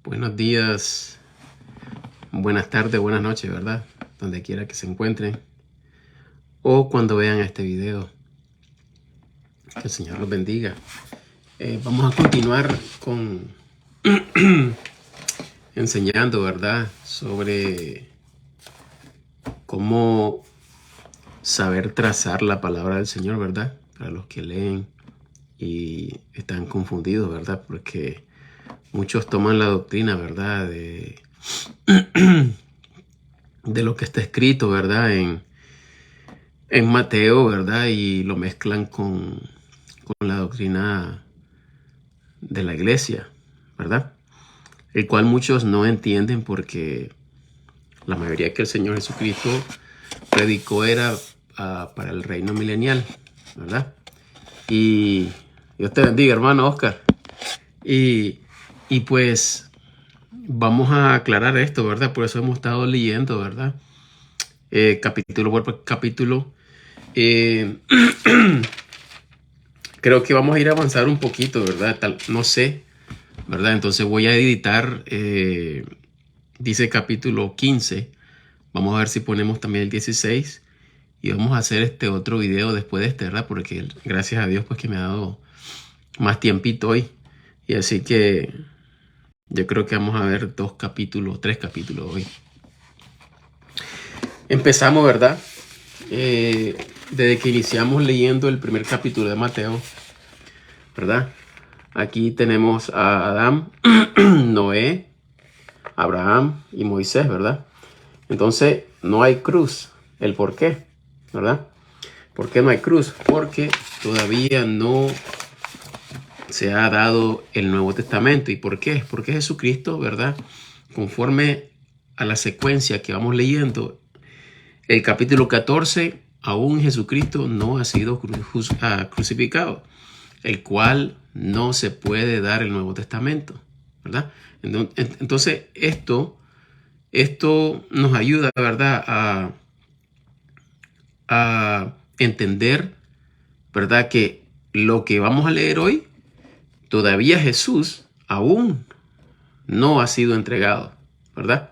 Buenos días, buenas tardes, buenas noches, ¿verdad? Donde quiera que se encuentren o cuando vean este video. Que el Señor los bendiga. Vamos a continuar con enseñando, ¿verdad? Sobre cómo saber trazar la palabra del Señor, ¿verdad? Para los que leen y están confundidos, ¿verdad? Porque muchos toman la doctrina, ¿verdad? De lo que está escrito, ¿verdad? En Mateo, ¿verdad? Y lo mezclan con la doctrina de la iglesia, ¿verdad? El cual muchos no entienden porque la mayoría que el Señor Jesucristo predicó era para el reino milenial, ¿verdad? Y Dios te bendiga, hermano Oscar. Y pues vamos a aclarar esto, ¿verdad? Por eso hemos estado leyendo, ¿verdad? Capítulo por capítulo. Creo que vamos a ir a avanzar un poquito, ¿verdad? No sé, ¿verdad? Entonces voy a editar, dice capítulo 15. Vamos a ver si ponemos también el 16. Y vamos a hacer este otro video después de este, ¿verdad? Porque gracias a Dios pues que me ha dado más tiempito hoy. Y así que yo creo que vamos a ver 3 capítulos hoy. Empezamos, ¿verdad? Desde que iniciamos leyendo el primer capítulo de Mateo, ¿verdad? Aquí tenemos a Adán, Noé, Abraham y Moisés, ¿verdad? Entonces no hay cruz. ¿El por qué? ¿Verdad? ¿Por qué no hay cruz? Porque todavía no se ha dado el Nuevo Testamento. ¿Y por qué? Porque Jesucristo, ¿verdad? Conforme a la secuencia que vamos leyendo, el capítulo 14, aún Jesucristo no ha sido crucificado, el cual no se puede dar el Nuevo Testamento, ¿verdad? Entonces esto nos ayuda, ¿verdad? A entender, ¿verdad? Que lo que vamos a leer hoy, todavía Jesús aún no ha sido entregado, ¿verdad?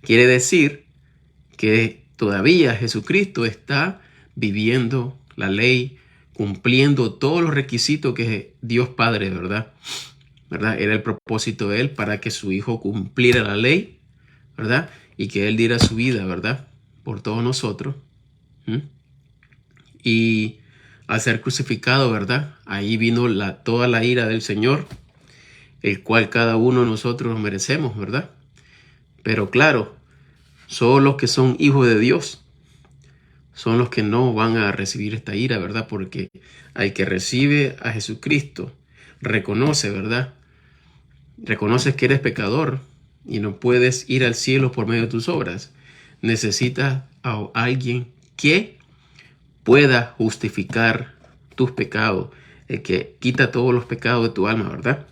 Quiere decir que todavía Jesucristo está viviendo la ley, cumpliendo todos los requisitos que Dios Padre, ¿verdad? Era el propósito de Él para que su Hijo cumpliera la ley, ¿verdad? Y que Él diera su vida, ¿verdad? Por todos nosotros. Y al ser crucificado, ¿verdad? Ahí vino toda la ira del Señor, el cual cada uno de nosotros merecemos, ¿verdad? Pero claro, solo los que son hijos de Dios son los que no van a recibir esta ira, ¿verdad? Porque al que recibe a Jesucristo, reconoce, ¿verdad? Reconoces que eres pecador y no puedes ir al cielo por medio de tus obras. Necesitas a alguien que pueda justificar tus pecados, el que quita todos los pecados de tu alma, ¿verdad?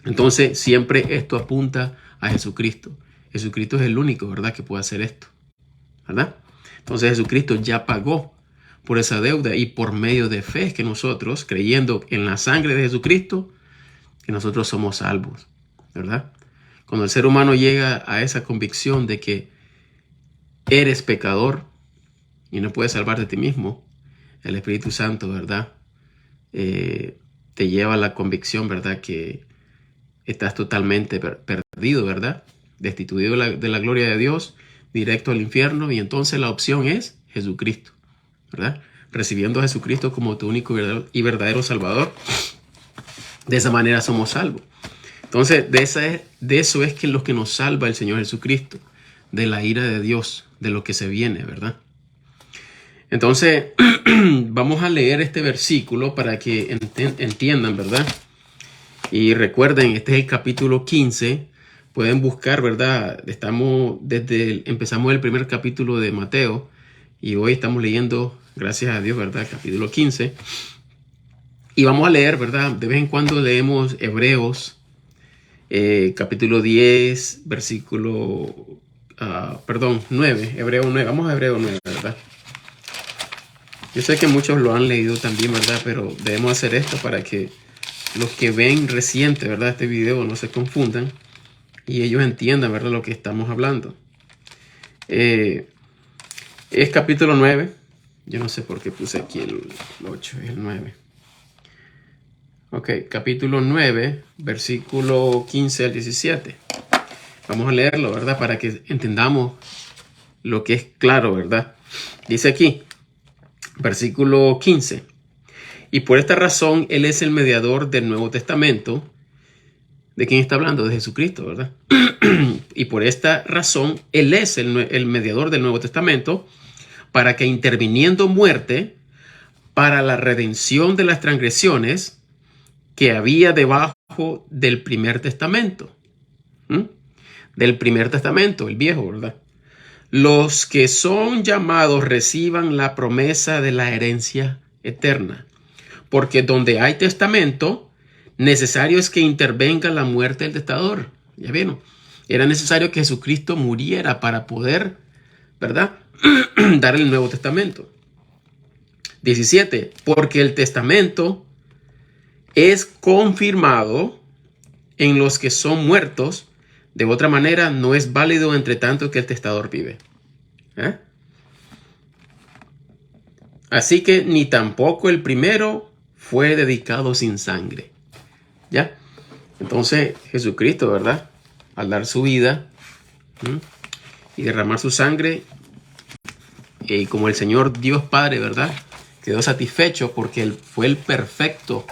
Entonces siempre esto apunta a Jesucristo. Jesucristo es el único, ¿verdad?, que puede hacer esto, ¿verdad? Entonces Jesucristo ya pagó por esa deuda y por medio de fe es que nosotros, creyendo en la sangre de Jesucristo, que nosotros somos salvos, ¿verdad? Cuando el ser humano llega a esa convicción de que eres pecador y no puedes salvarte de ti mismo, el Espíritu Santo, ¿verdad? Te lleva a la convicción, ¿verdad? Que estás totalmente perdido, ¿verdad? Destituido de la gloria de Dios, directo al infierno, y entonces la opción es Jesucristo, ¿verdad? Recibiendo a Jesucristo como tu único y verdadero Salvador. De esa manera somos salvos. Entonces, de eso es que lo que nos salva el Señor Jesucristo, de la ira de Dios, de lo que se viene, ¿verdad? Entonces, vamos a leer este versículo para que entiendan, ¿verdad? Y recuerden, este es el capítulo 15. Pueden buscar, ¿verdad? Empezamos el primer capítulo de Mateo y hoy estamos leyendo, gracias a Dios, ¿verdad? El capítulo 15. Y vamos a leer, ¿verdad? De vez en cuando leemos Hebreos, capítulo 10, versículo, 9, Hebreo 9. Vamos a Hebreo 9, ¿verdad? Yo sé que muchos lo han leído también, ¿verdad? Pero debemos hacer esto para que los que ven reciente, ¿verdad?, este video no se confundan y ellos entiendan, ¿verdad?, lo que estamos hablando. Es capítulo 9. Yo no sé por qué puse aquí el 8 y el 9. Ok, capítulo 9, versículo 15 al 17. Vamos a leerlo, ¿verdad?, para que entendamos lo que es claro, ¿verdad? Dice aquí, versículo 15. Y por esta razón, Él es el mediador del Nuevo Testamento. ¿De quién está hablando? De Jesucristo, ¿verdad? Y por esta razón, Él es el mediador del Nuevo Testamento, para que interviniendo muerte para la redención de las transgresiones que había debajo del primer testamento. Del primer testamento, el viejo, ¿verdad? Los que son llamados reciban la promesa de la herencia eterna. Porque donde hay testamento, necesario es que intervenga la muerte del testador. Ya vieron, era necesario que Jesucristo muriera para poder, ¿verdad?, dar el Nuevo Testamento. 17. Porque el testamento es confirmado en los que son muertos. De otra manera, no es válido entre tanto que el testador vive. Así que ni tampoco el primero fue dedicado sin sangre. ¿Ya? Entonces, Jesucristo, ¿verdad?, al dar su vida y derramar su sangre, como el Señor Dios Padre, ¿verdad?, quedó satisfecho porque Él fue el perfecto,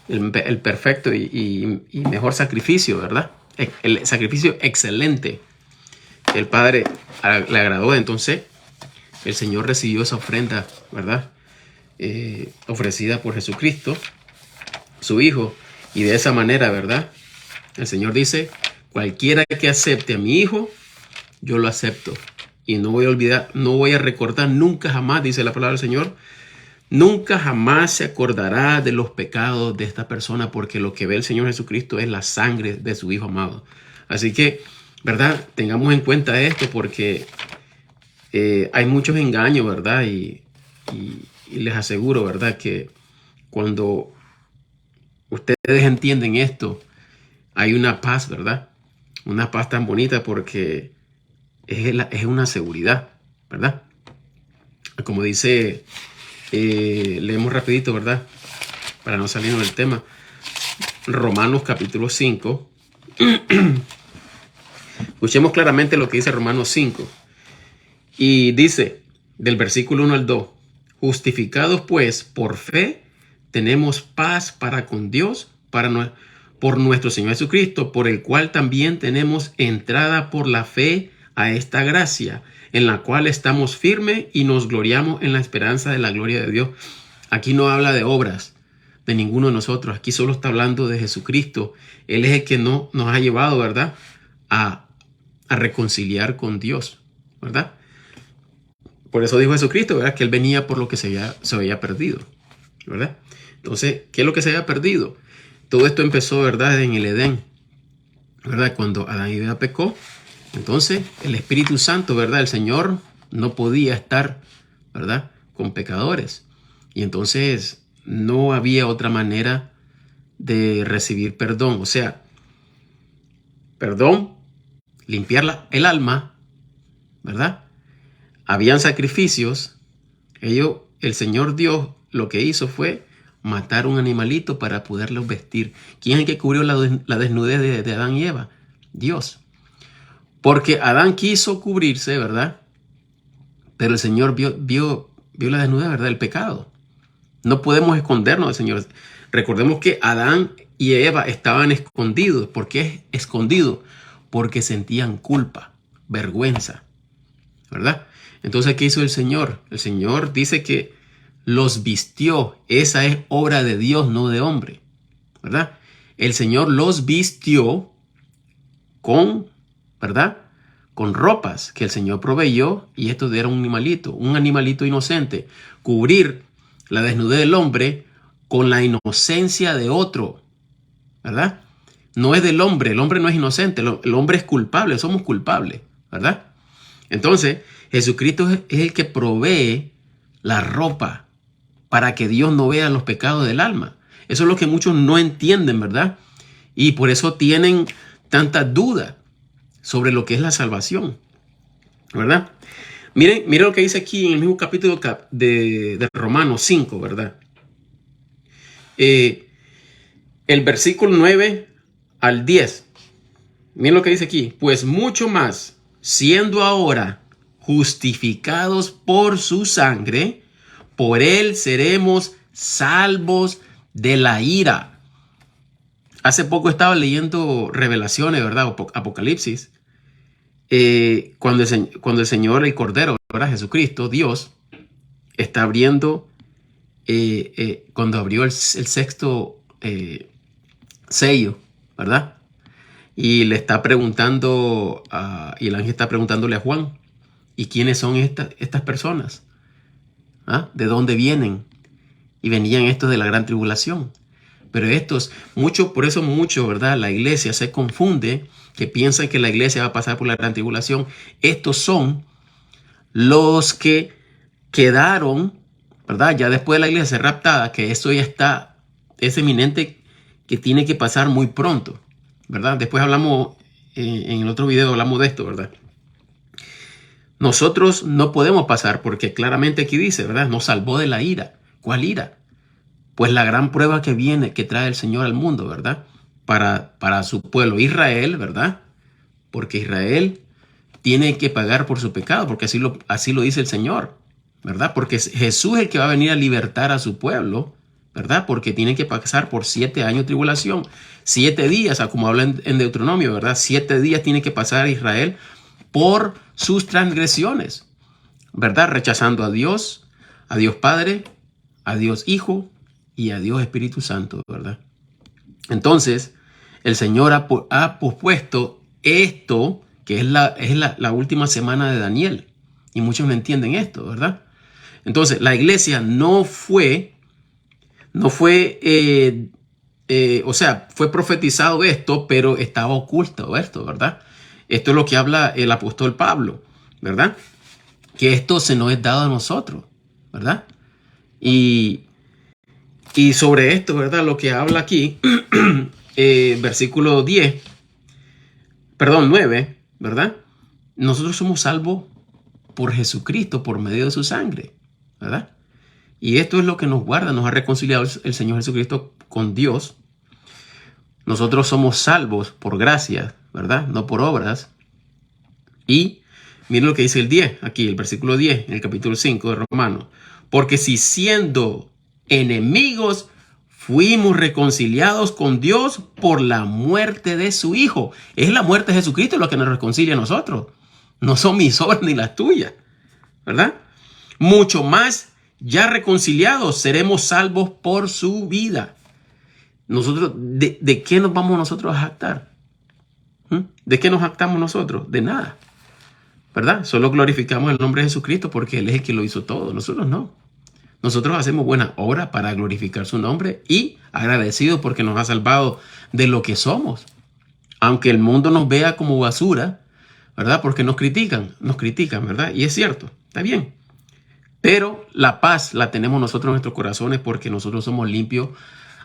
el perfecto y mejor sacrificio, ¿verdad? El sacrificio excelente que el Padre le agradó. Entonces, el Señor recibió esa ofrenda, ¿verdad?, ofrecida por Jesucristo, su Hijo. Y de esa manera, ¿verdad?, el Señor dice, cualquiera que acepte a mi Hijo, yo lo acepto. Y no voy a olvidar, no voy a recordar nunca jamás, dice la palabra del Señor, nunca jamás se acordará de los pecados de esta persona, porque lo que ve el Señor Jesucristo es la sangre de su Hijo amado. Así que, ¿verdad?, tengamos en cuenta esto, porque hay muchos engaños, ¿verdad? Y les aseguro, ¿verdad?, que cuando ustedes entienden esto, hay una paz, ¿verdad? Una paz tan bonita, porque es una seguridad, ¿verdad? Como dice, leemos rapidito, ¿verdad?, para no salirnos del tema. Romanos capítulo 5. Escuchemos claramente lo que dice Romanos 5. Y dice, del versículo 1 al 2, justificados pues por fe, tenemos paz para con Dios, por nuestro Señor Jesucristo, por el cual también tenemos entrada por la fe a esta gracia, en la cual estamos firmes y nos gloriamos en la esperanza de la gloria de Dios. Aquí no habla de obras de ninguno de nosotros, aquí solo está hablando de Jesucristo. Él es el que nos ha llevado, ¿verdad?, a reconciliar con Dios, ¿verdad? Por eso dijo Jesucristo, ¿verdad?, que Él venía por lo que se había perdido, ¿verdad? Entonces, ¿qué es lo que se había perdido? Todo esto empezó, ¿verdad?, en el Edén, ¿verdad? Cuando Adán y Eva pecó, entonces el Espíritu Santo, ¿verdad?, el Señor no podía estar, ¿verdad?, con pecadores. Y entonces no había otra manera de recibir perdón. O sea, perdón, limpiar el alma, ¿verdad? Habían sacrificios. El Señor Dios lo que hizo fue matar un animalito para poderlos vestir. ¿Quién es el que cubrió la desnudez de Adán y Eva? Dios. Porque Adán quiso cubrirse, ¿verdad? Pero el Señor vio la desnudez, ¿verdad?, el pecado. No podemos escondernos del Señor. Recordemos que Adán y Eva estaban escondidos. ¿Por qué escondidos? Porque sentían culpa, vergüenza, ¿verdad? Entonces, ¿qué hizo el Señor? El Señor dice que los vistió. Esa es obra de Dios, no de hombre, ¿verdad? El Señor los vistió con, ¿verdad?, con ropas que el Señor proveyó, y esto era un animalito inocente. Cubrir la desnudez del hombre con la inocencia de otro, ¿verdad? No es del hombre, el hombre no es inocente, el hombre es culpable, somos culpables, ¿verdad? Entonces, Jesucristo es el que provee la ropa para que Dios no vea los pecados del alma. Eso es lo que muchos no entienden, ¿verdad? Y por eso tienen tanta duda sobre lo que es la salvación, ¿verdad? Miren lo que dice aquí en el mismo capítulo de Romanos 5, ¿verdad? El versículo 9 al 10. Miren lo que dice aquí. Pues mucho más, siendo ahora justificados por su sangre, por él seremos salvos de la ira. Hace poco estaba leyendo Revelaciones, ¿verdad? Apocalipsis. Cuando el Señor, el Cordero, ¿verdad? Jesucristo, Dios, está abriendo, cuando abrió el sexto sello, ¿verdad? Y le está preguntando, y el ángel está preguntándole a Juan, ¿y quiénes son estas personas? ¿Ah? ¿De dónde vienen? Y venían estos de la gran tribulación. Pero por eso mucho, ¿verdad? La iglesia se confunde, que piensan que la iglesia va a pasar por la gran tribulación. Estos son los que quedaron, ¿verdad? Ya después de la iglesia ser raptada, que eso ya es eminente, que tiene que pasar muy pronto, ¿verdad? Después hablamos, en el otro video hablamos de esto, ¿verdad? Nosotros no podemos pasar porque claramente aquí dice, ¿verdad? Nos salvó de la ira. ¿Cuál ira? Pues la gran prueba que trae el Señor al mundo, ¿verdad? Para su pueblo Israel, ¿verdad? Porque Israel tiene que pagar por su pecado, porque así lo dice el Señor, ¿verdad? Porque Jesús es el que va a venir a libertar a su pueblo, ¿verdad? Porque tienen que pasar por 7 años de tribulación, 7 días, como habla en Deuteronomio, ¿verdad? 7 días tiene que pasar Israel por sus transgresiones, ¿verdad? Rechazando a Dios Padre, a Dios Hijo y a Dios Espíritu Santo, ¿verdad? Entonces, el Señor ha pospuesto esto, que es la última semana de Daniel, y muchos no entienden esto, ¿verdad? Entonces, la iglesia fue profetizado esto, pero estaba oculto esto, ¿verdad? Esto es lo que habla el apóstol Pablo, ¿verdad? Que esto se nos es dado a nosotros, ¿verdad? Y sobre esto, ¿verdad? Lo que habla aquí, versículo 9, ¿verdad? Nosotros somos salvos por Jesucristo, por medio de su sangre, ¿verdad? Y esto es lo que nos guarda, nos ha reconciliado el Señor Jesucristo con Dios. Nosotros somos salvos por gracia, ¿verdad? No por obras. Y miren lo que dice el 10, aquí el versículo 10, en el capítulo 5 de Romanos. Porque si siendo enemigos fuimos reconciliados con Dios por la muerte de su Hijo. Es la muerte de Jesucristo lo que nos reconcilia a nosotros. No son mis obras ni las tuyas, ¿verdad? Mucho más, ya reconciliados, seremos salvos por su vida. Nosotros, ¿de qué nos vamos nosotros a jactar? ¿De qué nos jactamos nosotros? De nada, ¿verdad? Solo glorificamos el nombre de Jesucristo porque Él es el que lo hizo todo. Nosotros no. Nosotros hacemos buenas obras para glorificar su nombre y agradecidos porque nos ha salvado de lo que somos. Aunque el mundo nos vea como basura, ¿verdad? Porque nos critican, ¿verdad? Y es cierto, está bien. Pero la paz la tenemos nosotros en nuestros corazones porque nosotros somos limpios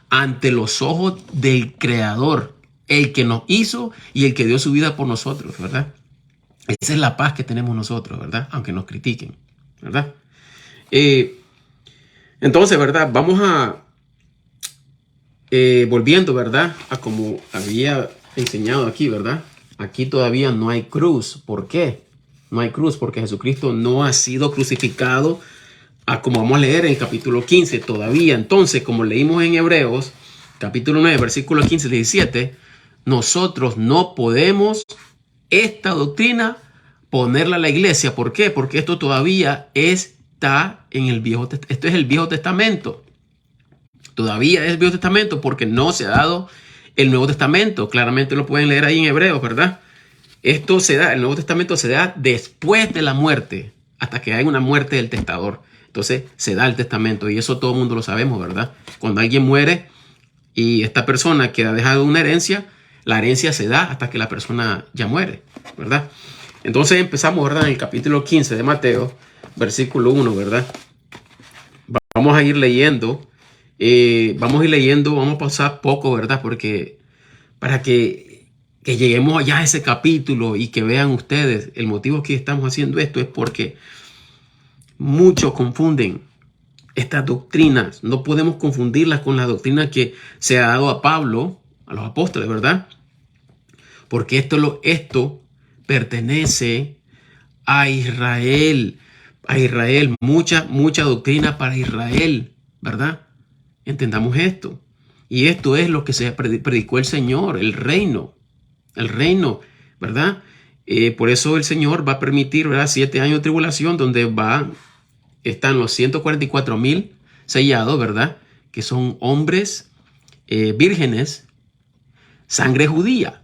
ante los ojos del Creador, el que nos hizo y el que dio su vida por nosotros, ¿verdad? Esa es la paz que tenemos nosotros, ¿verdad? Aunque nos critiquen, ¿verdad? Entonces, ¿verdad? Vamos volviendo, ¿verdad? A como había enseñado aquí, ¿verdad? Aquí todavía no hay cruz. ¿Por qué? No hay cruz porque Jesucristo no ha sido crucificado, como vamos a leer en el capítulo 15 todavía. Entonces, como leímos en Hebreos, capítulo 9, versículo 15 y 17, nosotros no podemos esta doctrina ponerla a la iglesia. ¿Por qué? Porque esto todavía está en el Viejo Testamento. Esto es el Viejo Testamento. Todavía es el Viejo Testamento porque no se ha dado el Nuevo Testamento. Claramente lo pueden leer ahí en Hebreos, ¿verdad? Esto se da, el Nuevo Testamento se da después de la muerte, hasta que hay una muerte del testador. Entonces se da el testamento y eso todo el mundo lo sabemos, ¿verdad? Cuando alguien muere y esta persona que ha dejado una herencia, la herencia se da hasta que la persona ya muere, ¿verdad? Entonces empezamos, ¿verdad? En el capítulo 15 de Mateo, versículo 1, ¿verdad? Vamos a ir leyendo, vamos a pasar poco, ¿verdad? Porque para que que lleguemos allá a ese capítulo y que vean ustedes el motivo que estamos haciendo esto es porque muchos confunden estas doctrinas. No podemos confundirlas con la doctrina que se ha dado a Pablo, a los apóstoles, ¿verdad? Porque esto pertenece a Israel. A Israel, mucha doctrina para Israel, ¿verdad? Entendamos esto. Y esto es lo que se predicó el Señor, el reino, ¿verdad? Por eso el Señor va a permitir, ¿verdad? 7 años de tribulación donde están los 144,000 sellados, ¿verdad? Que son hombres vírgenes, sangre judía.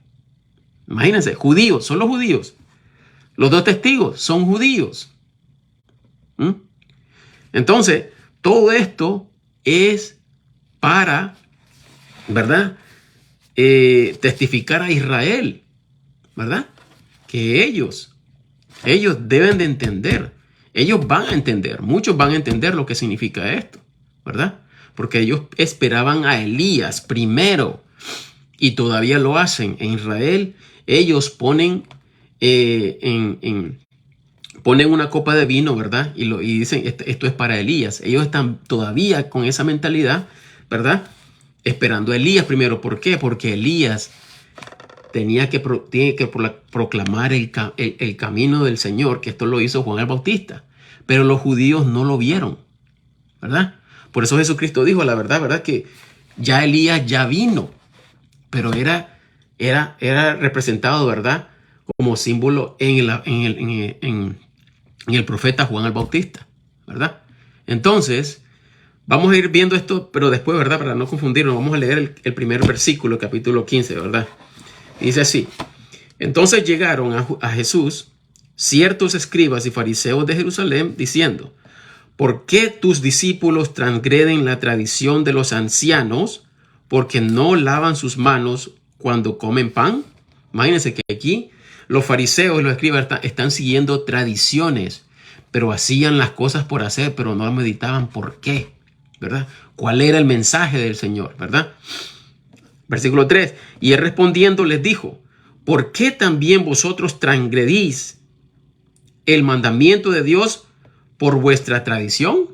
Imagínense, judíos, son los judíos. Los 2 testigos son judíos. Entonces, todo esto es para, ¿verdad? Testificar a Israel, ¿verdad? Que ellos deben de entender. Ellos van a entender, muchos van a entender lo que significa esto, ¿verdad? Porque ellos esperaban a Elías primero y todavía lo hacen. En Israel, ellos ponen ponen una copa de vino, ¿verdad? Y dicen, esto es para Elías. Ellos están todavía con esa mentalidad, ¿verdad? Esperando a Elías primero. ¿Por qué? Porque Elías tiene que proclamar el camino del Señor, que esto lo hizo Juan el Bautista. Pero los judíos no lo vieron, ¿verdad? Por eso Jesucristo dijo, la verdad, ¿verdad? Que ya Elías ya vino, pero era representado, ¿verdad? Como símbolo en el profeta Juan el Bautista, ¿verdad? Entonces, vamos a ir viendo esto, pero después, ¿verdad? Para no confundirnos, vamos a leer el primer versículo, capítulo 15, ¿verdad? Dice así: entonces llegaron a Jesús ciertos escribas y fariseos de Jerusalén, diciendo: ¿por qué tus discípulos transgreden la tradición de los ancianos porque no lavan sus manos cuando comen pan? Imagínense que aquí los fariseos y los escribas están siguiendo tradiciones, pero hacían las cosas por hacer, pero no meditaban por qué, ¿verdad? ¿Cuál era el mensaje del Señor, verdad? Versículo 3. Y él respondiendo les dijo: ¿por qué también vosotros transgredís el mandamiento de Dios por vuestra tradición?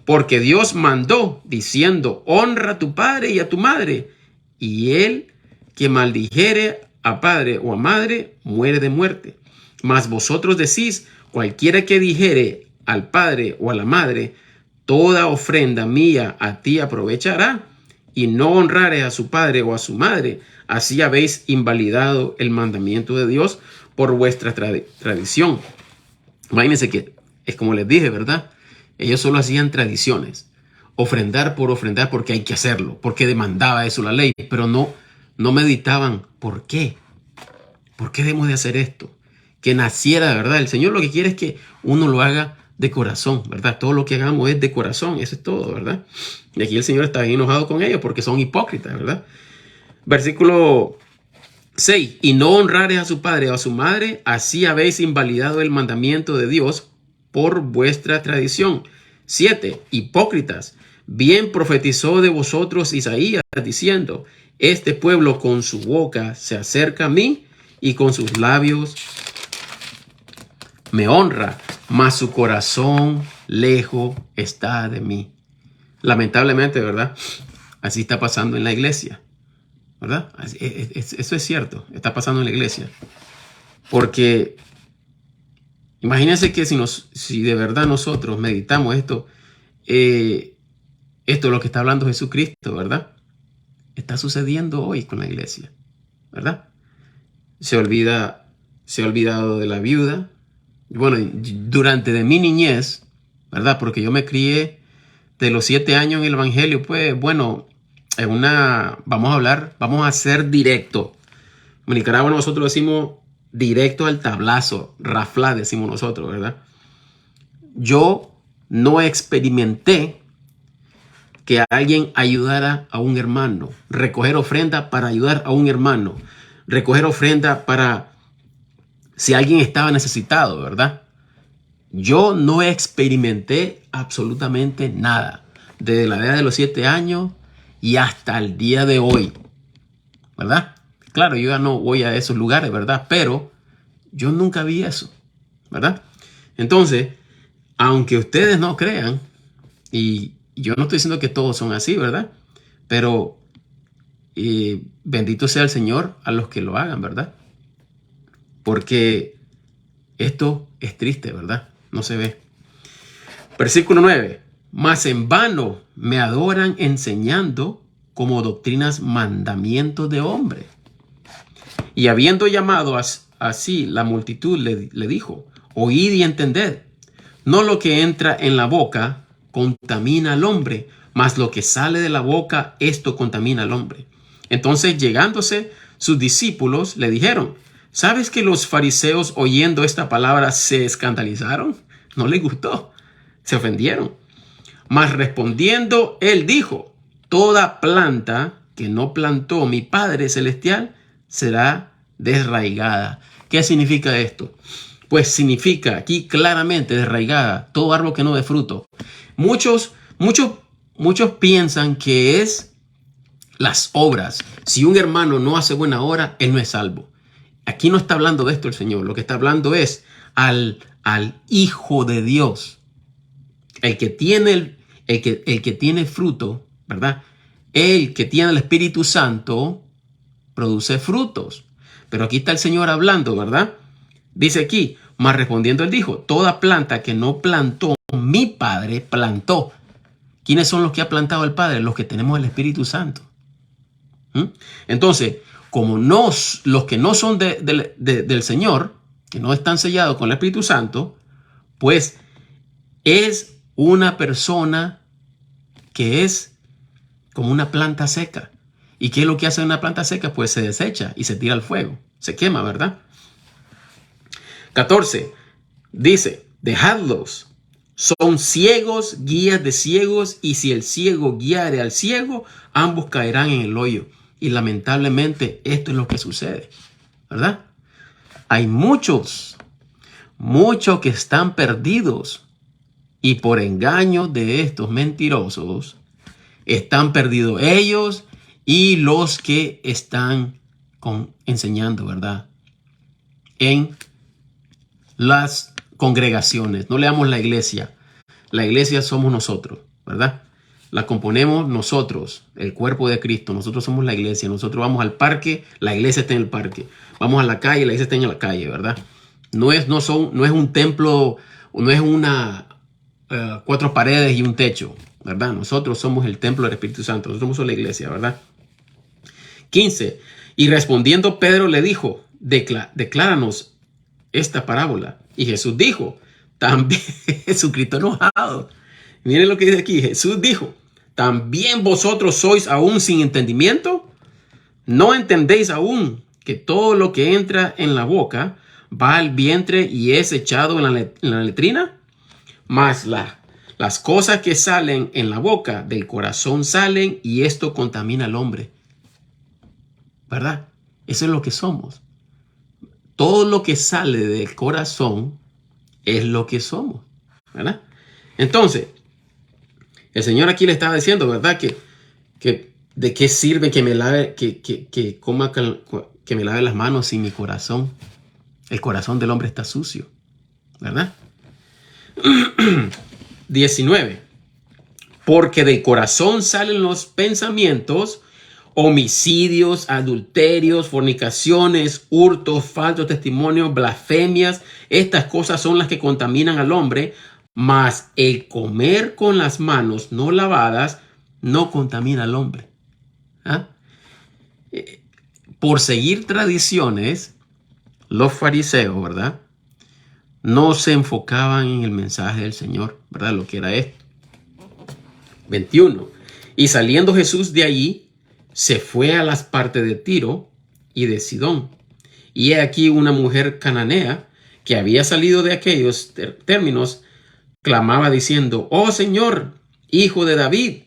Porque Dios mandó diciendo: honra a tu padre y a tu madre, y el que maldijere a padre o a madre muere de muerte. Mas vosotros decís: cualquiera que dijere al padre o a la madre, toda ofrenda mía a ti aprovechará, y no honrare a su padre o a su madre, así habéis invalidado el mandamiento de Dios por vuestra tradición. Imagínense que es como les dije, ¿verdad? Ellos solo hacían tradiciones, ofrendar por ofrendar porque hay que hacerlo, porque demandaba eso la ley, pero no meditaban por qué. ¿Por qué debemos de hacer esto? Que naciera, ¿verdad? El Señor lo que quiere es que uno lo haga de corazón, ¿verdad? Todo lo que hagamos es de corazón, eso es todo, ¿verdad? Y aquí el Señor está bien enojado con ellos porque son hipócritas, ¿verdad? Versículo 6. Y no honrares a su padre o a su madre, así habéis invalidado el mandamiento de Dios por vuestra tradición. 7. Hipócritas, bien profetizó de vosotros Isaías diciendo: este pueblo con su boca se acerca a mí y con sus labios me honra, mas su corazón lejos está de mí. Lamentablemente, ¿verdad? Así está pasando en la iglesia, ¿verdad? Eso es cierto, está pasando en la iglesia. Porque imagínense que si de verdad nosotros meditamos esto es lo que está hablando Jesucristo, ¿verdad? Está sucediendo hoy con la iglesia, ¿verdad? Se ha olvidado de la viuda. Bueno, durante de mi niñez, ¿verdad? Porque yo me crié de los 7 años en el evangelio, pues bueno, vamos a ser directo. En Nicaragua nosotros decimos directo al tablazo, rafla decimos nosotros, ¿verdad? Yo no experimenté que alguien ayudara a un hermano, recoger ofrenda para ayudar a un hermano, recoger ofrenda para si alguien estaba necesitado, ¿verdad? Yo no experimenté absolutamente nada desde la edad de los 7 años y hasta el día de hoy, ¿verdad? claro, yo ya no voy a esos lugares, ¿verdad? Pero yo nunca vi eso, ¿verdad? Entonces, aunque ustedes no crean, y yo no estoy diciendo que todos son así, ¿verdad? Pero bendito sea el Señor a los que lo hagan, ¿verdad? Porque esto es triste, ¿verdad? No se ve. Versículo 9. Mas en vano me adoran enseñando como doctrinas mandamientos de hombre. Y habiendo llamado así la multitud, le dijo: oíd y entended. No lo que entra en la boca contamina al hombre, mas lo que sale de la boca, esto contamina al hombre. Entonces, llegándose sus discípulos, le dijeron: ¿sabes que los fariseos, oyendo esta palabra, se escandalizaron? No les gustó, se ofendieron. Mas respondiendo, él dijo: toda planta que no plantó mi Padre Celestial será desraigada. ¿Qué significa esto? Pues significa aquí claramente desraigada, todo árbol que no dé fruto. Muchos piensan que es las obras. Si un hermano no hace buena obra, él no es salvo. Aquí no está hablando de esto el Señor. Lo que está hablando es al Hijo de Dios. El que tiene el que tiene fruto, ¿verdad? El que tiene el Espíritu Santo produce frutos. Pero aquí está el Señor hablando, ¿verdad? Dice aquí: mas respondiendo él dijo: toda planta que no plantó mi Padre plantó. ¿Quiénes son los que ha plantado el Padre? Los que tenemos el Espíritu Santo. Entonces, como los que no son del Señor, que no están sellados con el Espíritu Santo, pues es una persona que es como una planta seca. ¿Y qué es lo que hace una planta seca? Pues se desecha y se tira al fuego. Se quema, ¿verdad? 14. Dice: dejadlos. Son ciegos, guías de ciegos, y si el ciego guiare al ciego, ambos caerán en el hoyo. Y lamentablemente esto es lo que sucede, ¿verdad? Hay muchos que están perdidos, y por engaño de estos mentirosos están perdidos ellos y los que están enseñando, ¿verdad? En las congregaciones. No leamos la iglesia. La iglesia somos nosotros, ¿verdad? La componemos nosotros, el cuerpo de Cristo. Nosotros somos la iglesia. Nosotros vamos al parque, la iglesia está en el parque. Vamos a la calle, la iglesia está en la calle, ¿verdad? No es un templo, no es una 4 paredes y un techo, ¿verdad? Nosotros somos el templo del Espíritu Santo. Nosotros somos la iglesia, ¿verdad? 15. Y respondiendo Pedro le dijo: decláranos esta parábola. Y Jesús dijo, también, Jesucristo enojado. Miren lo que dice aquí. Jesús dijo: ¿también vosotros sois aún sin entendimiento? ¿No entendéis aún que todo lo que entra en la boca va al vientre y es echado en la letrina? Mas las cosas que salen en la boca del corazón salen, y esto contamina al hombre. ¿Verdad? Eso es lo que somos. Todo lo que sale del corazón es lo que somos, ¿verdad? Entonces, el Señor aquí le estaba diciendo, ¿verdad? Que de qué sirve que me lave, que me lave las manos si mi corazón, el corazón del hombre está sucio, ¿verdad? 19. Porque del corazón salen los pensamientos: homicidios, adulterios, fornicaciones, hurtos, falsos testimonios, blasfemias. Estas cosas son las que contaminan al hombre, mas el comer con las manos no lavadas no contamina al hombre. ¿Ah? Por seguir tradiciones, los fariseos, ¿verdad?, no se enfocaban en el mensaje del Señor, ¿verdad?, lo que era esto. 21. Y saliendo Jesús de allí, se fue a las partes de Tiro y de Sidón. Y he aquí una mujer cananea que había salido de aquellos términos, clamaba diciendo: oh Señor, Hijo de David,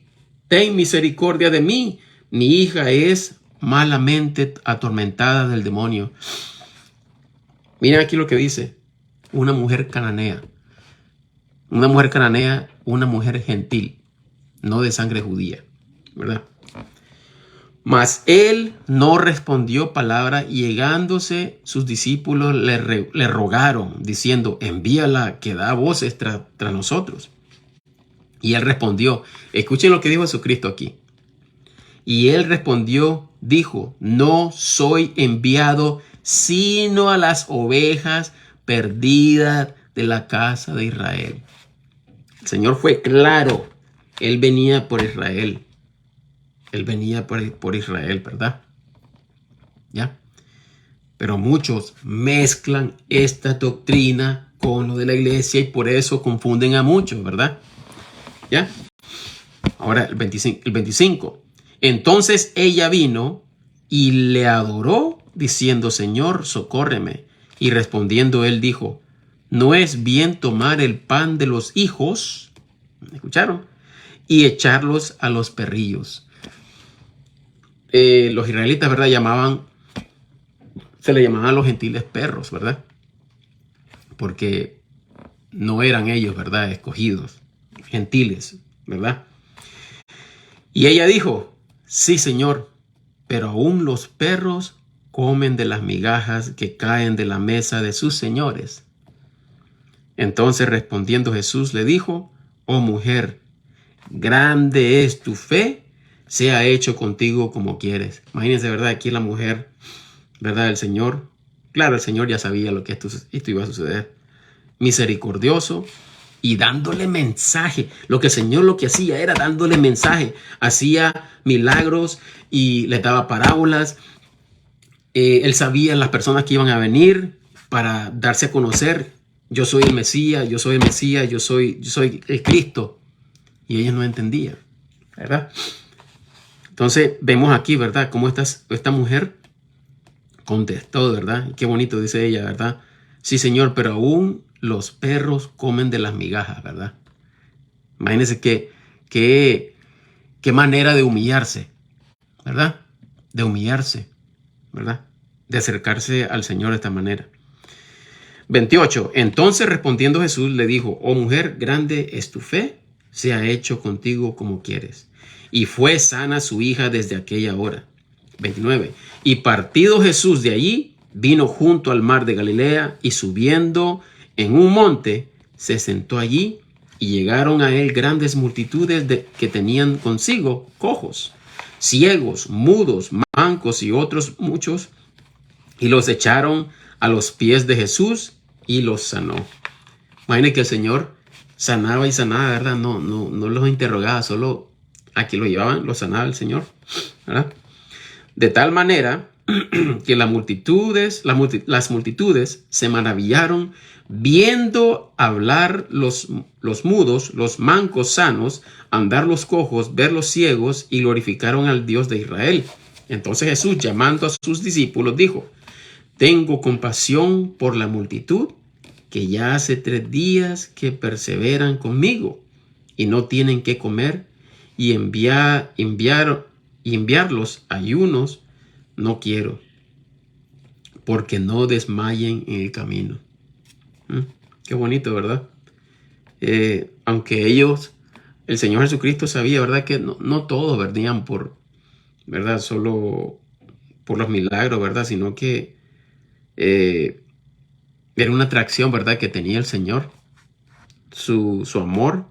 ten misericordia de mí. Mi hija es malamente atormentada del demonio. Miren aquí lo que dice. Una mujer cananea. Una mujer gentil, no de sangre judía, ¿verdad? Mas él no respondió palabra, y llegándose sus discípulos le rogaron, diciendo: envíala, que da voces tras nosotros. Y él respondió, escuchen lo que dijo Jesucristo aquí. Y él respondió, dijo: no soy enviado sino a las ovejas perdidas de la casa de Israel. El Señor fue claro. Él venía por Israel. Él venía por Israel, ¿verdad? ¿Ya? Pero muchos mezclan esta doctrina con lo de la iglesia y por eso confunden a muchos, ¿verdad? ¿Ya? Ahora el 25. Entonces ella vino y le adoró, diciendo: Señor, socórreme. Y respondiendo él dijo: no es bien tomar el pan de los hijos, ¿escucharon?, y echarlos a los perrillos. Los israelitas, ¿verdad?, se le llamaban a los gentiles perros, ¿verdad? Porque no eran ellos, ¿verdad?, escogidos, gentiles, ¿verdad? Y ella dijo: sí, Señor, pero aún los perros comen de las migajas que caen de la mesa de sus señores. Entonces respondiendo Jesús le dijo: oh mujer, grande es tu fe, sea hecho contigo como quieres. Imagínense, ¿verdad? Aquí la mujer, ¿verdad? El Señor, claro, el Señor ya sabía lo que esto iba a suceder. Misericordioso y dándole mensaje. Lo que el Señor lo que hacía era dándole mensaje. Hacía milagros y le daba parábolas. Él sabía las personas que iban a venir para darse a conocer. Yo soy el Mesías, yo soy el Mesías, yo soy el Cristo. Y ella no entendía, ¿verdad? Entonces vemos aquí, ¿verdad?, cómo esta mujer contestó, ¿verdad? Qué bonito dice ella, ¿verdad? Sí, Señor, pero aún los perros comen de las migajas, ¿verdad? Imagínense qué manera de humillarse, ¿verdad? De humillarse, ¿verdad? De acercarse al Señor de esta manera. 28. Entonces respondiendo Jesús le dijo: oh mujer, grande es tu fe, sea hecho contigo como quieres. Y fue sana su hija desde aquella hora. 29. Y partido Jesús de allí, vino junto al mar de Galilea, y subiendo en un monte, se sentó allí, y llegaron a él grandes multitudes que tenían consigo cojos, ciegos, mudos, mancos y otros muchos, y los echaron a los pies de Jesús y los sanó. Imaginen que el Señor sanaba y sanaba, ¿verdad? No los interrogaba, solo aquí lo llevaban, lo sanaba el Señor, ¿verdad? De tal manera que las multitudes se maravillaron viendo hablar los mudos, los mancos sanos, andar los cojos, ver los ciegos, y glorificaron al Dios de Israel. Entonces Jesús, llamando a sus discípulos, dijo: tengo compasión por la multitud, que ya hace 3 días que perseveran conmigo y no tienen qué comer, y enviarlos ayunos no quiero, porque no desmayen en el camino. Qué bonito, ¿verdad? Aunque el Señor Jesucristo sabía, ¿verdad?, que no todos venían ¿verdad?, solo por los milagros, ¿verdad?, sino que era una atracción, ¿verdad?, que tenía el Señor, su amor.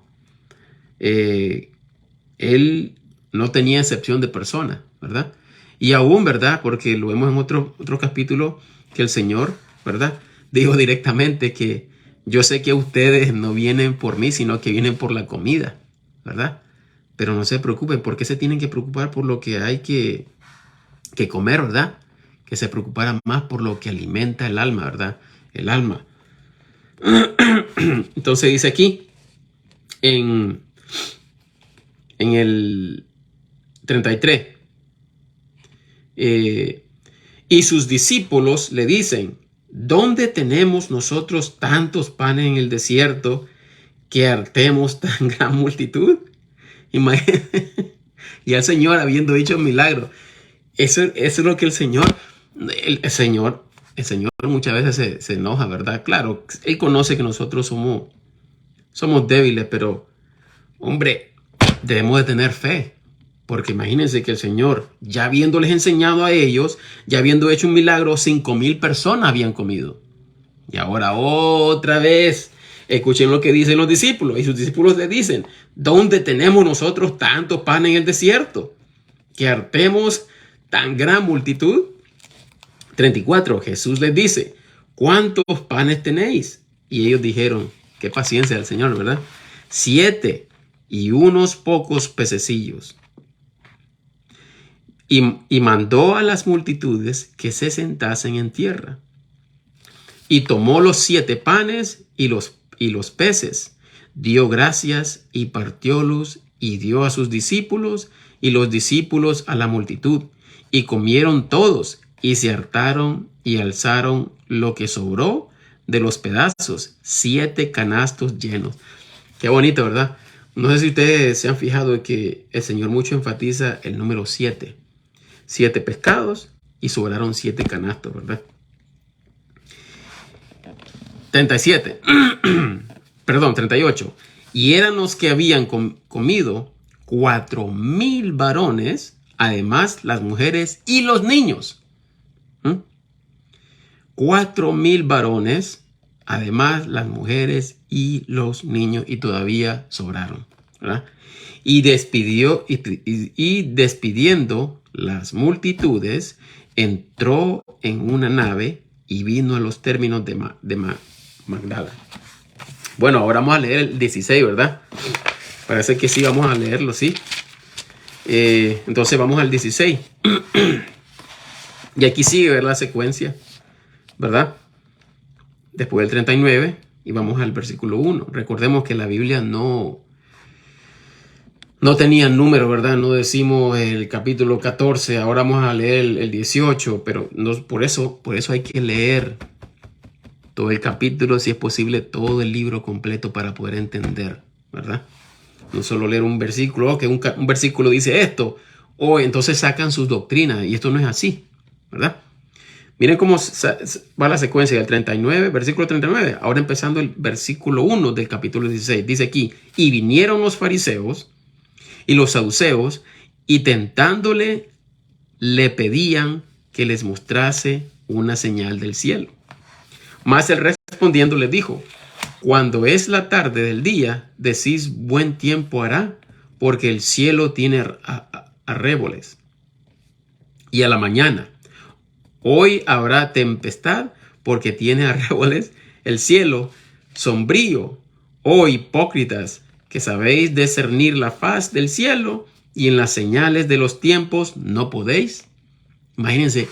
Él no tenía excepción de persona, ¿verdad? Y aún, ¿verdad?, porque lo vemos en otro capítulo, que el Señor, ¿verdad?, dijo directamente que yo sé que ustedes no vienen por mí, sino que vienen por la comida, ¿verdad? Pero no se preocupen. ¿Por qué se tienen que preocupar por lo que hay que comer, ¿verdad? Que se preocuparan más por lo que alimenta el alma, ¿verdad? El alma. Entonces dice aquí, en el 33, y sus discípulos le dicen: ¿dónde tenemos nosotros tantos panes en el desierto que hartemos tan gran multitud? Imagínate. Y el Señor habiendo dicho milagro. Eso es lo que el Señor muchas veces se enoja, ¿verdad? Claro, Él conoce que nosotros somos débiles, pero, hombre, debemos de tener fe, Porque imagínense que el Señor, ya habiéndoles enseñado a ellos, ya habiendo hecho un milagro, 5,000 personas habían comido. Y ahora otra vez, escuchen lo que dicen los discípulos. Y sus discípulos le dicen, ¿dónde tenemos nosotros tanto pan en el desierto? Que hartemos tan gran multitud. 34. Jesús les dice, ¿cuántos panes tenéis? Y ellos dijeron, qué paciencia del Señor, ¿verdad? 7 y unos pocos pececillos. Y mandó a las multitudes que se sentasen en tierra. Y tomó los 7 panes y los peces, dio gracias y partiólos y dio a sus discípulos y los discípulos a la multitud. Y comieron todos y se hartaron y alzaron lo que sobró de los pedazos, 7 canastos llenos. Qué bonito, ¿verdad? No sé si ustedes se han fijado que el Señor mucho enfatiza el número 7. 7 pescados y sobraron 7 canastos, ¿verdad? 37. Perdón, 38. Y eran los que habían comido 4,000 varones, además las mujeres y los niños. 4,000 varones, además las mujeres y los niños, y todavía sobraron, ¿verdad? Y despidiendo las multitudes, entró en una nave y vino a los términos de Magdala. Bueno, ahora vamos a leer el 16, ¿verdad? Parece que sí, vamos a leerlo, ¿sí? Entonces vamos al 16. Y aquí sigue, ¿verdad? La secuencia, ¿verdad? Después del 39 y vamos al versículo 1. Recordemos que la Biblia no tenía número, ¿verdad? No decimos el capítulo 14, ahora vamos a leer el 18, pero no, por eso hay que leer todo el capítulo, si es posible, todo el libro completo para poder entender, ¿verdad? No solo leer un versículo, que un versículo dice esto, o entonces sacan sus doctrinas, y esto no es así, ¿verdad? Miren cómo va la secuencia del 39, versículo 39, ahora empezando el versículo 1 del capítulo 16, dice aquí, y vinieron los fariseos y los saduceos, y tentándole, le pedían que les mostrase una señal del cielo. Mas él respondiendo les dijo, cuando es la tarde del día, decís buen tiempo hará, porque el cielo tiene arreboles. Y a la mañana, hoy habrá tempestad, porque tiene arreboles el cielo sombrío. Oh hipócritas, que sabéis discernir la faz del cielo, y en las señales de los tiempos no podéis. Imagínense,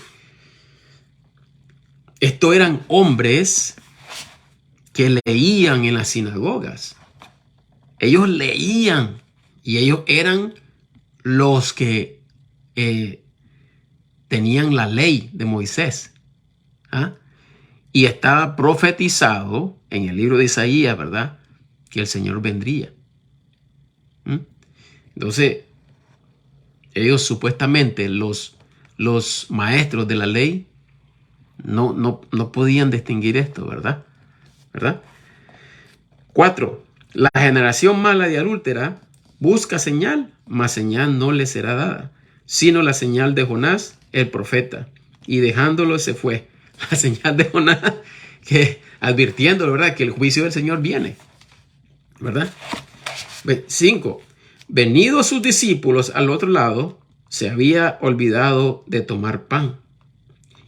estos eran hombres que leían en las sinagogas. Ellos leían y ellos eran los que tenían la ley de Moisés. ¿Ah? Y estaba profetizado en el libro de Isaías, ¿verdad? Que el Señor vendría. Entonces, ellos supuestamente, los maestros de la ley, no podían distinguir esto, ¿verdad? 4. La generación mala y adúltera busca señal, mas señal no le será dada, sino la señal de Jonás, el profeta. Y dejándolo se fue. La señal de Jonás, que advirtiéndolo, ¿verdad? Que el juicio del Señor viene, ¿verdad? 5. Venidos sus discípulos al otro lado, se había olvidado de tomar pan.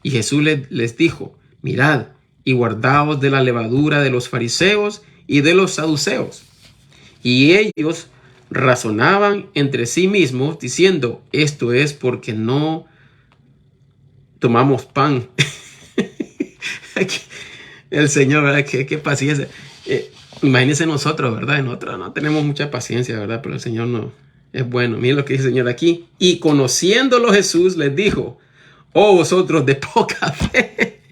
Y Jesús les dijo, mirad y guardaos de la levadura de los fariseos y de los saduceos. Y ellos razonaban entre sí mismos, diciendo, esto es porque no tomamos pan. El Señor, ¿verdad? Qué paciencia. Imagínense nosotros, ¿verdad? Nosotros no tenemos mucha paciencia, ¿verdad? Pero el Señor no es bueno. Miren lo que dice el Señor aquí. Y conociéndolo Jesús les dijo, oh vosotros de poca fe,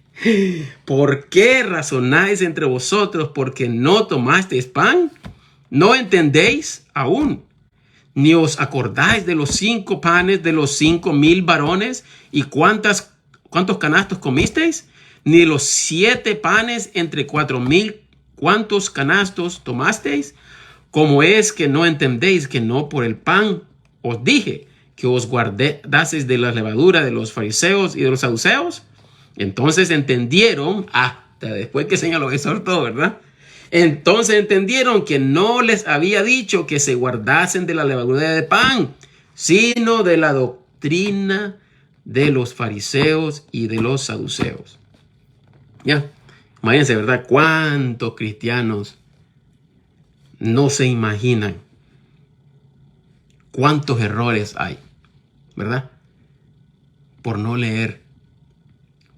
¿por qué razonáis entre vosotros porque no tomasteis pan? ¿No entendéis aún? ¿Ni os acordáis de los 5 panes de los 5,000 varones y cuántos canastos comisteis? ¿Ni los 7 panes entre 4,000 cuántos canastos tomasteis? ¿Cómo es que no entendéis que no por el pan os dije que os guardaseis de la levadura de los fariseos y de los saduceos? Entonces entendieron, después que el Señor los exhortó, ¿verdad? Entonces entendieron que no les había dicho que se guardasen de la levadura de pan, sino de la doctrina de los fariseos y de los saduceos. Ya, imagínense, ¿verdad? ¿Cuántos cristianos no se imaginan cuántos errores hay, ¿verdad? Por no leer,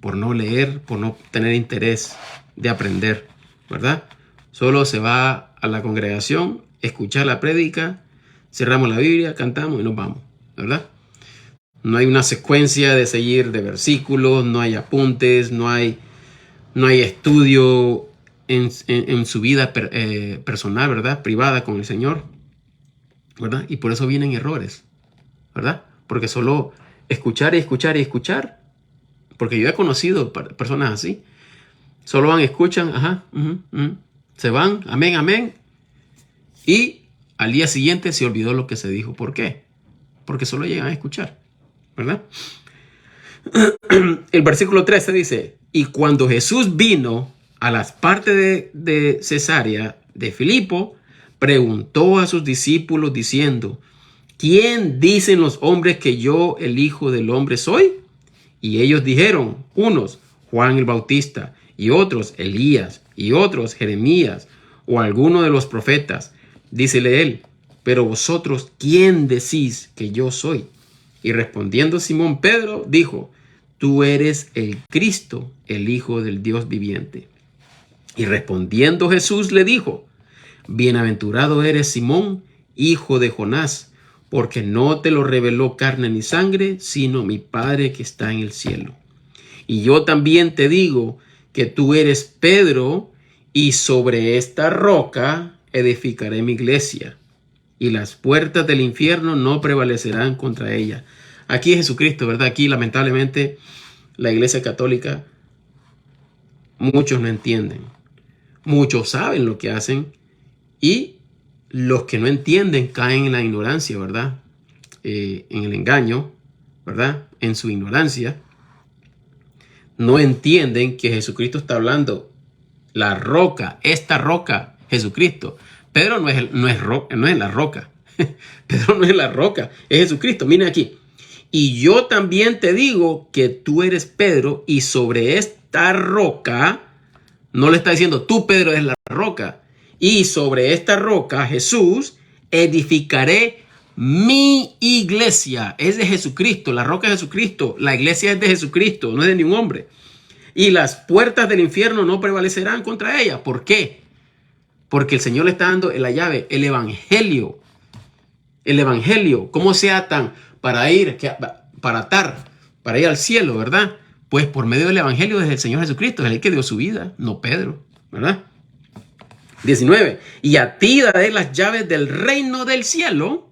por no tener interés de aprender, ¿verdad? Solo se va a la congregación, escuchar la prédica, cerramos la Biblia, cantamos y nos vamos, ¿verdad? No hay una secuencia de seguir de versículos, no hay apuntes, no hay estudio en su vida personal, ¿verdad? Privada con el Señor, ¿verdad? Y por eso vienen errores, ¿verdad? Porque solo escuchar y escuchar y escuchar, porque yo he conocido personas así, solo van, escuchan, se van, amén, amén, y al día siguiente se olvidó lo que se dijo. ¿Por qué? Porque solo llegan a escuchar, ¿verdad? El versículo 13 dice, y cuando Jesús vino a las partes de Cesarea de Filipo, preguntó a sus discípulos diciendo, ¿quién dicen los hombres que yo, el Hijo del Hombre, soy? Y ellos dijeron, unos, Juan el Bautista, y otros, Elías, y otros, Jeremías, o alguno de los profetas. Dícele él, pero vosotros, ¿quién decís que yo soy? Y respondiendo Simón Pedro, dijo, tú eres el Cristo, el Hijo del Dios viviente. Y respondiendo Jesús le dijo, bienaventurado eres Simón, hijo de Jonás, porque no te lo reveló carne ni sangre, sino mi Padre que está en el cielo. Y yo también te digo que tú eres Pedro, y sobre esta roca edificaré mi iglesia, y las puertas del infierno no prevalecerán contra ella. Aquí es Jesucristo, ¿verdad? Aquí lamentablemente la Iglesia Católica, muchos no entienden. Muchos saben lo que hacen y los que no entienden caen en la ignorancia, ¿verdad? En el engaño, ¿verdad? En su ignorancia. No entienden que Jesucristo está hablando. La roca, esta roca, Jesucristo. Pedro no es la roca. Pedro no es la roca, es Jesucristo. Miren aquí. Y yo también te digo que tú eres Pedro, y sobre esta roca, no le está diciendo tú, Pedro, es la roca, y sobre esta roca, Jesús, edificaré mi iglesia. Es de Jesucristo, la roca es Jesucristo, la iglesia es de Jesucristo, no es de ningún hombre. Y las puertas del infierno no prevalecerán contra ella. ¿Por qué? Porque el Señor le está dando la llave, el evangelio. El evangelio, ¿cómo se atan para ir al cielo, verdad? Pues por medio del evangelio desde el Señor Jesucristo, es el que dio su vida, no Pedro, ¿verdad? 19. Y a ti daré las llaves del reino del cielo,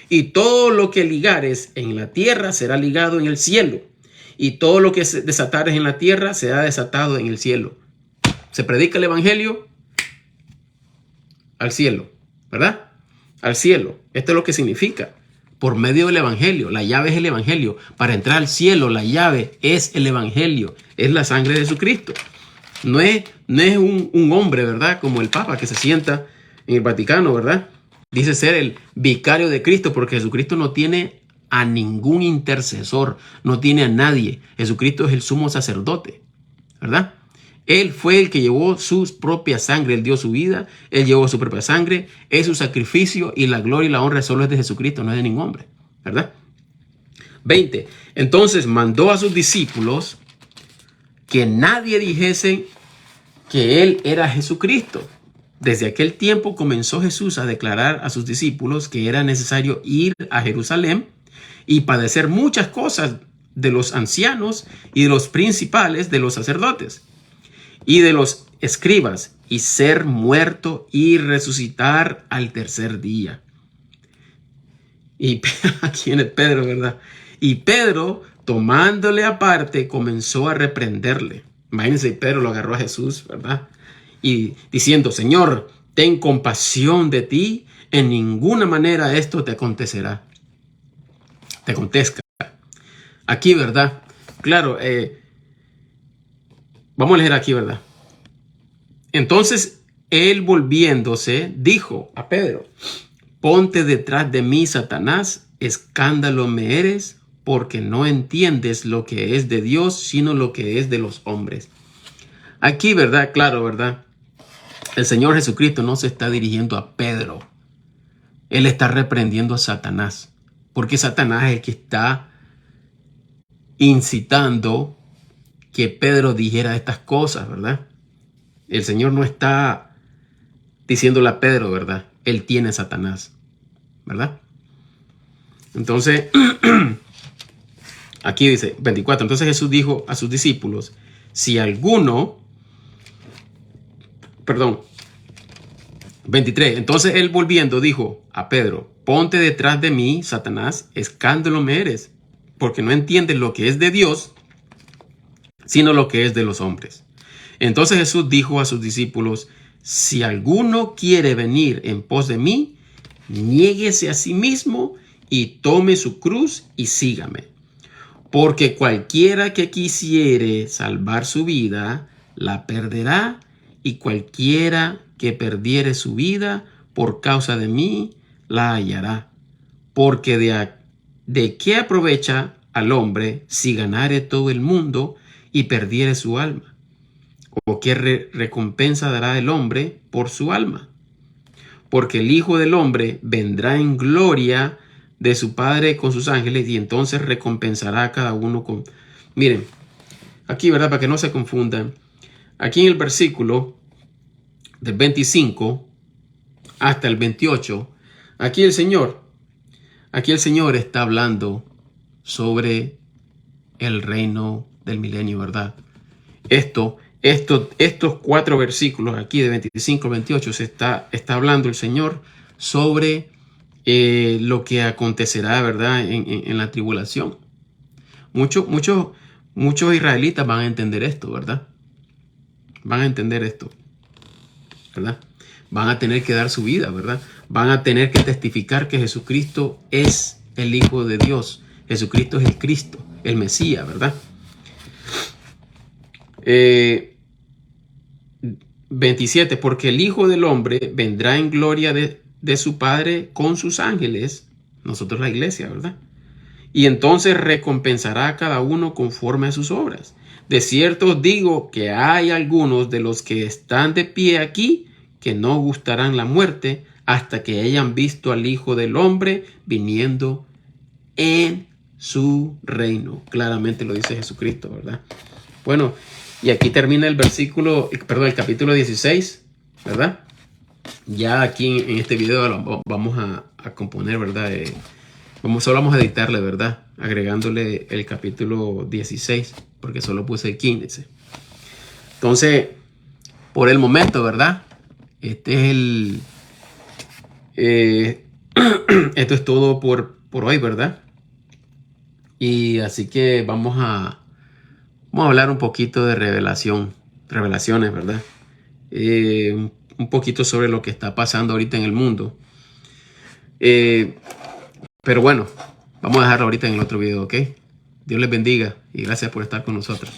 y todo lo que ligares en la tierra será ligado en el cielo, y todo lo que desatares en la tierra será desatado en el cielo. Se predica el evangelio al cielo, ¿verdad? Al cielo. Esto es lo que significa. Por medio del evangelio. La llave es el evangelio. Para entrar al cielo, la llave es el evangelio. Es la sangre de Jesucristo. No es un hombre, ¿verdad? Como el Papa que se sienta en el Vaticano, ¿verdad? Dice ser el vicario de Cristo, porque Jesucristo no tiene a ningún intercesor. No tiene a nadie. Jesucristo es el sumo sacerdote, ¿verdad? Él fue el que llevó su propia sangre. Él dio su vida. Él llevó su propia sangre. Es su sacrificio, y la gloria y la honra solo es de Jesucristo, no es de ningún hombre, ¿verdad? 20. Entonces mandó a sus discípulos que nadie dijese que él era Jesucristo. Desde aquel tiempo comenzó Jesús a declarar a sus discípulos que era necesario ir a Jerusalén y padecer muchas cosas de los ancianos y de los principales de los sacerdotes y de los escribas, y ser muerto y resucitar al tercer día. Y aquí viene Pedro, ¿verdad? Y Pedro, tomándole aparte, comenzó a reprenderle. Imagínense, Pedro lo agarró a Jesús, ¿verdad? Y diciendo, Señor, ten compasión de ti, en ninguna manera esto te acontecerá. te contesta. Aquí, ¿verdad? Claro, vamos a leer aquí, ¿verdad? Entonces, él volviéndose, dijo a Pedro: ponte detrás de mí, Satanás, escándalo me eres, porque no entiendes lo que es de Dios, sino lo que es de los hombres. Aquí, ¿verdad? Claro, ¿verdad? El Señor Jesucristo no se está dirigiendo a Pedro. Él está reprendiendo a Satanás, porque Satanás es el que está incitando que Pedro dijera estas cosas, ¿verdad? El Señor no está diciéndole a Pedro, ¿verdad? Él tiene a Satanás, ¿verdad? Entonces, aquí dice 24. Entonces Jesús dijo a sus discípulos: si alguno, perdón, 23. Entonces él volviendo dijo a Pedro: ponte detrás de mí, Satanás, escándalo me eres, porque no entiendes lo que es de Dios, sino lo que es de los hombres. Entonces Jesús dijo a sus discípulos: si alguno quiere venir en pos de mí, niéguese a sí mismo y tome su cruz y sígame. Porque cualquiera que quisiere salvar su vida, la perderá, y cualquiera que perdiere su vida por causa de mí, la hallará. Porque de qué aprovecha al hombre si ganare todo el mundo y perdiere su alma? ¿O qué recompensa dará el hombre por su alma? Porque el Hijo del Hombre vendrá en gloria de su Padre con sus ángeles, y entonces recompensará a cada uno con... Miren, aquí, ¿verdad? Para que no se confundan. Aquí en el versículo del 25 hasta el 28, aquí el Señor está hablando sobre el reino del milenio, ¿verdad? Estos 4 versículos aquí de 25 al 28 está hablando el Señor sobre lo que acontecerá, ¿verdad? En la tribulación. Muchos israelitas van a entender esto, ¿verdad? Van a entender esto, ¿verdad? Van a tener que dar su vida, ¿verdad? Van a tener que testificar que Jesucristo es el Hijo de Dios. Jesucristo es el Cristo, el Mesías, ¿verdad? 27, porque el Hijo del Hombre vendrá en gloria de su Padre con sus ángeles, nosotros la iglesia, ¿verdad? Y entonces recompensará a cada uno conforme a sus obras. De cierto os digo que hay algunos de los que están de pie aquí que no gustarán la muerte hasta que hayan visto al Hijo del Hombre viniendo en su reino. Claramente lo dice Jesucristo, ¿verdad? Bueno, y aquí termina el capítulo 16, ¿verdad? Ya aquí en este video vamos a componer, ¿verdad? Solo vamos a editarle, ¿verdad? Agregándole el capítulo 16, porque solo puse el 15. Entonces, por el momento, ¿verdad? Esto es todo por hoy, ¿verdad? Y así que vamos a hablar un poquito de revelaciones, ¿verdad? Un poquito sobre lo que está pasando ahorita en el mundo. Pero bueno, vamos a dejarlo ahorita en el otro video, ¿ok? Dios les bendiga y gracias por estar con nosotros.